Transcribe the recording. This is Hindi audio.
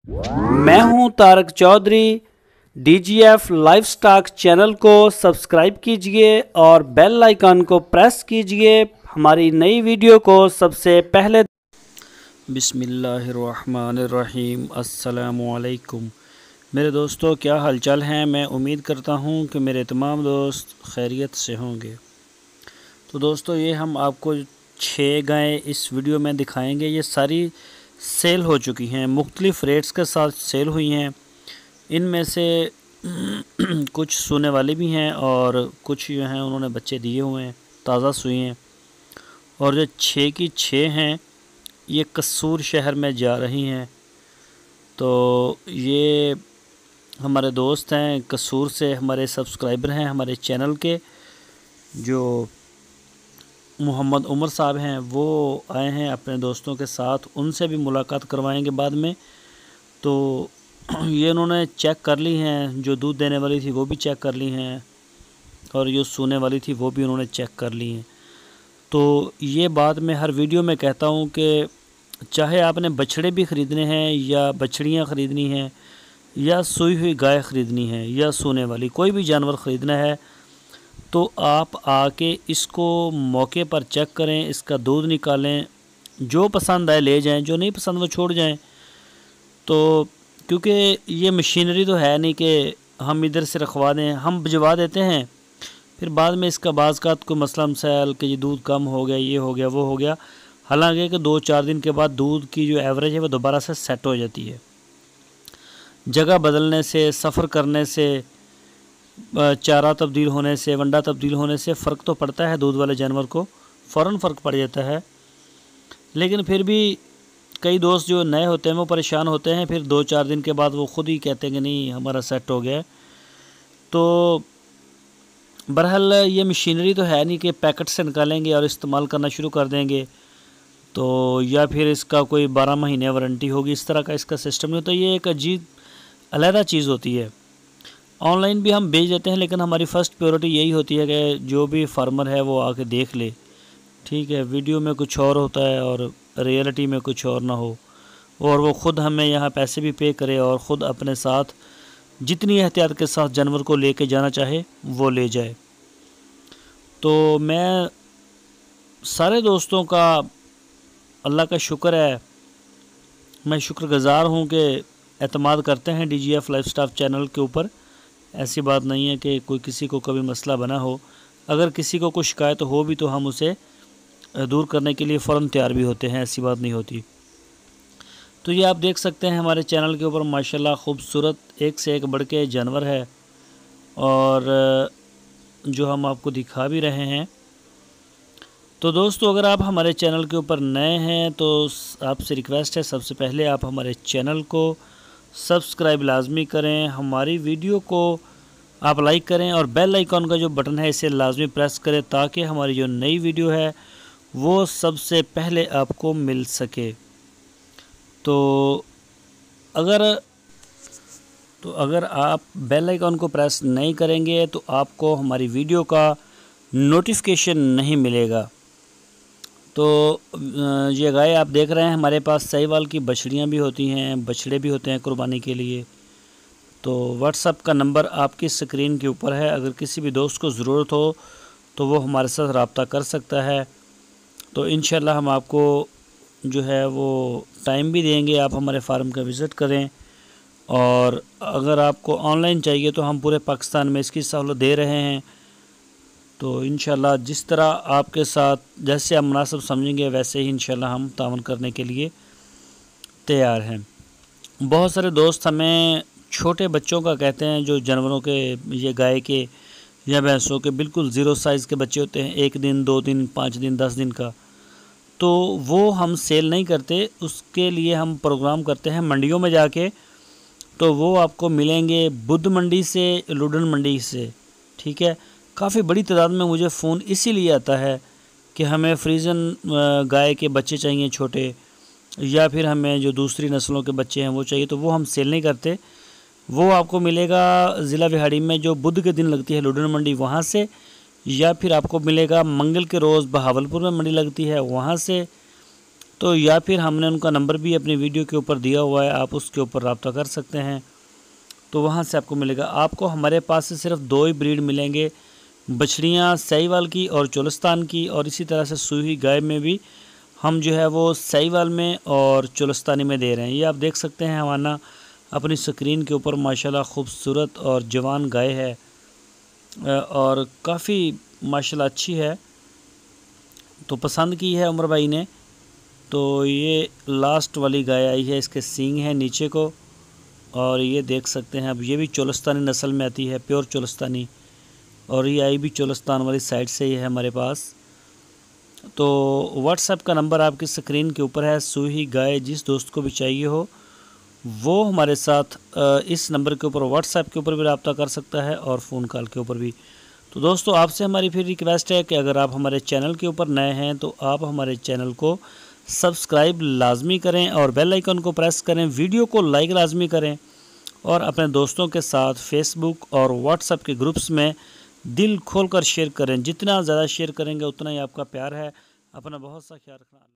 मैं हूं Tarak Chaudhary. DGF livestock channel को सब्सक्राइब कीजिए और बेल आइकन को प्रेस कीजिए हमारी नई वीडियो को सबसे पहले। बिस्मिल्लाहिर्रहमानिर्रहीम। अस्सलामुअलैकुम मेरे दोस्तों, क्या हालचाल हैं। मैं उम्मीद करता हूं कि मेरे तमाम दोस्त खैरियत से होंगे। तो दोस्तों, ये हम आपको 6 गायें इस वीडियो में दिखाएंगे। ये सारी सेल हो चुकी हैं, मुख्तलिफ़ रेट्स के साथ सेल हुई हैं। इनमें से कुछ सोने वाली भी हैं और कुछ जो हैं उन्होंने बच्चे दिए हुए हैं, ताज़ा सुई हैं। और जो 6 की 6 हैं ये कसूर शहर में जा रही हैं। तो ये हमारे दोस्त हैं कसूर से, हमारे सब्सक्राइबर हैं हमारे चैनल के, जो मोहम्मद उमर साहब हैं। वो आए हैं अपने दोस्तों के साथ, उनसे भी मुलाकात करवाएंगे बाद में। तो ये उन्होंने चेक कर ली हैं, जो दूध देने वाली थी वो भी चेक कर ली हैं और जो सोने वाली थी वो भी उन्होंने चेक कर ली हैं। तो ये बात मैं हर वीडियो में कहता हूँ कि चाहे आपने बछड़े भी ख़रीदने हैं या बछड़ियाँ ख़रीदनी हैं या सोई हुई गाय ख़रीदनी है या सोने वाली कोई भी जानवर ख़रीदना है, तो आप आके इसको मौके पर चेक करें, इसका दूध निकालें, जो पसंद आए ले जाएं, जो नहीं पसंद वो छोड़ जाएं। तो क्योंकि ये मशीनरी तो है नहीं कि हम इधर से रखवा दें, हम भिजवा देते हैं, फिर बाद में इसका बाज़ कोई मसला मसाइल कि ये दूध कम हो गया, ये हो गया, वो हो गया। हालांकि कि 2-4 दिन के बाद दूध की जो एवरेज है वो दोबारा से सेट हो जाती है। जगह बदलने से, सफ़र करने से, चारा तब्दील होने से, वंडा तब्दील होने से फ़र्क तो पड़ता है, दूध वाले जानवर को फ़ौरन फ़र्क पड़ जाता है। लेकिन फिर भी कई दोस्त जो नए होते हैं वो परेशान होते हैं, फिर 2-4 दिन के बाद वो ख़ुद ही कहते हैं कि नहीं हमारा सेट हो गया है। तो बहरहाल ये मशीनरी तो है नहीं कि पैकेट से निकालेंगे और इस्तेमाल करना शुरू कर देंगे, तो या फिर इसका कोई 12 महीने वारंटी होगी, इस तरह का इसका सिस्टम नहीं होता। ये एक अजीब अलहदा चीज़ होती है। ऑनलाइन भी हम भेज देते हैं, लेकिन हमारी फ़र्स्ट प्रायोरिटी यही होती है कि जो भी फार्मर है वो आके देख ले। ठीक है, वीडियो में कुछ और होता है और रियलिटी में कुछ और ना हो, और वो ख़ुद हमें यहाँ पैसे भी पे करे और ख़ुद अपने साथ जितनी एहतियात के साथ जानवर को लेके जाना चाहे वो ले जाए। तो मैं सारे दोस्तों का अल्लाह का शुक्र है, मैं शुक्रगुज़ार हूँ कि एतमाद करते हैं DGF लाइवस्टॉक चैनल के ऊपर। ऐसी बात नहीं है कि कोई किसी को कभी मसला बना हो, अगर किसी को कुछ शिकायत हो भी तो हम उसे दूर करने के लिए फ़ौरन तैयार भी होते हैं, ऐसी बात नहीं होती। तो ये आप देख सकते हैं हमारे चैनल के ऊपर माशाल्लाह खूबसूरत एक से एक बढ़ के जानवर है, और जो हम आपको दिखा भी रहे हैं। तो दोस्तों, अगर आप हमारे चैनल के ऊपर नए हैं तो आपसे रिक्वेस्ट है, सबसे पहले आप हमारे चैनल को सब्सक्राइब लाजमी करें, हमारी वीडियो को आप लाइक करें और बेल आइकॉन का जो बटन है इसे लाजमी प्रेस करें, ताकि हमारी जो नई वीडियो है वो सबसे पहले आपको मिल सके। तो अगर आप बेल आइकॉन को प्रेस नहीं करेंगे तो आपको हमारी वीडियो का नोटिफिकेशन नहीं मिलेगा। तो ये गाय आप देख रहे हैं, हमारे पास साहिवाल की बछड़ियाँ भी होती हैं, बछड़े भी होते हैं कुर्बानी के लिए। तो व्हाट्सएप का नंबर आपकी स्क्रीन के ऊपर है, अगर किसी भी दोस्त को ज़रूरत हो तो वो हमारे साथ रब्ता कर सकता है। तो इंशाल्लाह हम आपको जो है वो टाइम भी देंगे, आप हमारे फार्म का विज़िट करें। और अगर आपको ऑनलाइन चाहिए तो हम पूरे पाकिस्तान में इसकी सहूलत दे रहे हैं। तो इंशाल्लाह जिस तरह आपके साथ जैसे आप मुनासिब समझेंगे वैसे ही इंशाल्लाह हम तावन करने के लिए तैयार हैं। बहुत सारे दोस्त हमें छोटे बच्चों का कहते हैं, जो जानवरों के, ये गाय के या भैंसों के बिल्कुल ज़ीरो साइज़ के बच्चे होते हैं, 1 दिन 2 दिन 5 दिन 10 दिन का, तो वो हम सेल नहीं करते। उसके लिए हम प्रोग्राम करते हैं मंडियों में जाके, तो वो आपको मिलेंगे बुद्ध मंडी से, लुडन मंडी से। ठीक है, काफ़ी बड़ी तादाद में मुझे फ़ोन इसीलिए आता है कि हमें फ्रीज़न गाय के बच्चे चाहिए छोटे, या फिर हमें जो दूसरी नस्लों के बच्चे हैं वो चाहिए, तो वो हम सेल नहीं करते। वो आपको मिलेगा ज़िला विहाड़ी में जो बुध के दिन लगती है लुडन मंडी, वहाँ से, या फिर आपको मिलेगा मंगल के रोज़ बहावलपुर में मंडी लगती है वहाँ से। तो या फिर हमने उनका नंबर भी अपनी वीडियो के ऊपर दिया हुआ है, आप उसके ऊपर रब्ता कर सकते हैं, तो वहाँ से आपको मिलेगा। आपको हमारे पास से सिर्फ 2 ही ब्रीड मिलेंगे, बछड़ियाँ साहिवाल की और चोलिस्तान की, और इसी तरह से सूही गाय में भी हम जो है वो साहिवाल में और चोलिस्तानी में दे रहे हैं। ये आप देख सकते हैं हवाना अपनी स्क्रीन के ऊपर माशाल्लाह खूबसूरत और जवान गाय है और काफ़ी माशाल्लाह अच्छी है, तो पसंद की है उमर भाई ने। तो ये लास्ट वाली गाय आई है, इसके सींग हैं नीचे को, और ये देख सकते हैं। अब ये भी चोलिस्तानी नस्ल में आती है, प्योर चोलिस्तानी, और ये आई भी चोलिस्तान वाली साइड से ही है हमारे पास। तो व्हाट्सएप का नंबर आपकी स्क्रीन के ऊपर है। सूही गाय जिस दोस्त को भी चाहिए हो वो हमारे साथ इस नंबर के ऊपर व्हाट्सएप के ऊपर भी रब्ता कर सकता है और फ़ोन कॉल के ऊपर भी। तो दोस्तों आपसे हमारी फिर रिक्वेस्ट है कि अगर आप हमारे चैनल के ऊपर नए हैं तो आप हमारे चैनल को सब्सक्राइब लाजमी करें और बेल आइकन को प्रेस करें, वीडियो को लाइक लाजमी करें, और अपने दोस्तों के साथ फेसबुक और व्हाट्सएप के ग्रुप्स में दिल खोलकर शेयर करें। जितना ज़्यादा शेयर करेंगे उतना ही आपका प्यार है। अपना बहुत सा ख्याल रखना।